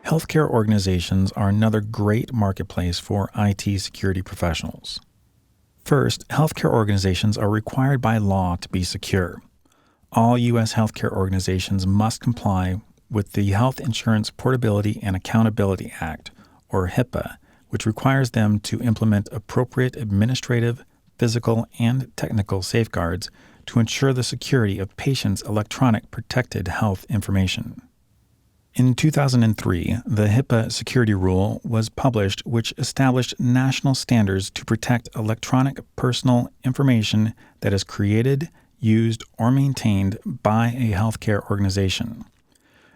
Healthcare organizations are another great marketplace for IT security professionals. First, healthcare organizations are required by law to be secure. All U.S. healthcare organizations must comply with the Health Insurance Portability and Accountability Act, or HIPAA, which requires them to implement appropriate administrative, physical, and technical safeguards to ensure the security of patients' electronic protected health information. In 2003, the HIPAA security rule was published, which established national standards to protect electronic personal information that is created, used, or maintained by a healthcare organization.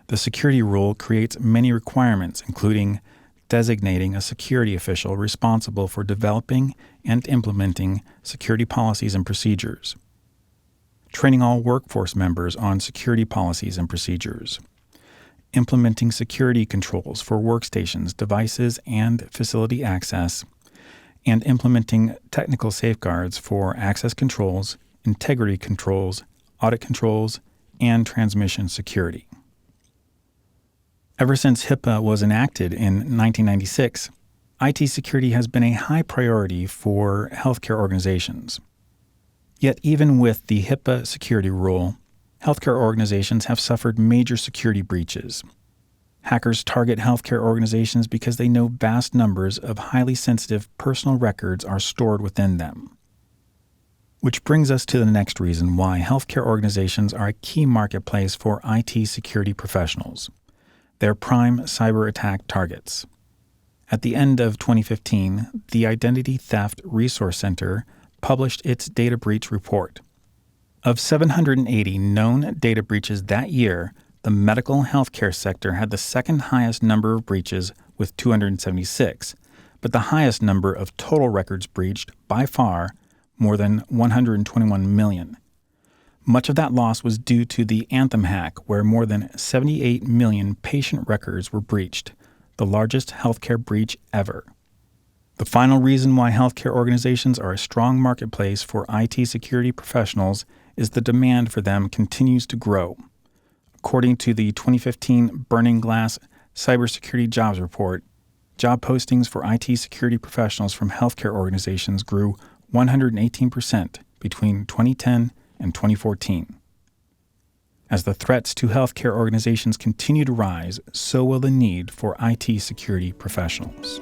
The security rule creates many requirements, including designating a security official responsible for developing and implementing security policies and procedures, training all workforce members on security policies and procedures, implementing security controls for workstations, devices, and facility access, and implementing technical safeguards for access controls, integrity controls, audit controls, and transmission security. Ever since HIPAA was enacted in 1996, IT security has been a high priority for healthcare organizations. Yet even with the HIPAA security rule, healthcare organizations have suffered major security breaches. Hackers target healthcare organizations because they know vast numbers of highly sensitive personal records are stored within them. Which brings us to the next reason why healthcare organizations are a key marketplace for IT security professionals. They're prime cyber attack targets. At the end of 2015, the Identity Theft Resource Center published its data breach report. Of 780 known data breaches that year, the medical healthcare sector had the second highest number of breaches with 276, but the highest number of total records breached, by far, more than 121 million. Much of that loss was due to the Anthem hack, where more than 78 million patient records were breached, the largest healthcare breach ever. The final reason why healthcare organizations are a strong marketplace for IT security professionals is the demand for them continues to grow. According to the 2015 Burning Glass Cybersecurity Jobs Report, job postings for IT security professionals from healthcare organizations grew 118% between 2010 and 2014. As the threats to healthcare organizations continue to rise, so will the need for IT security professionals.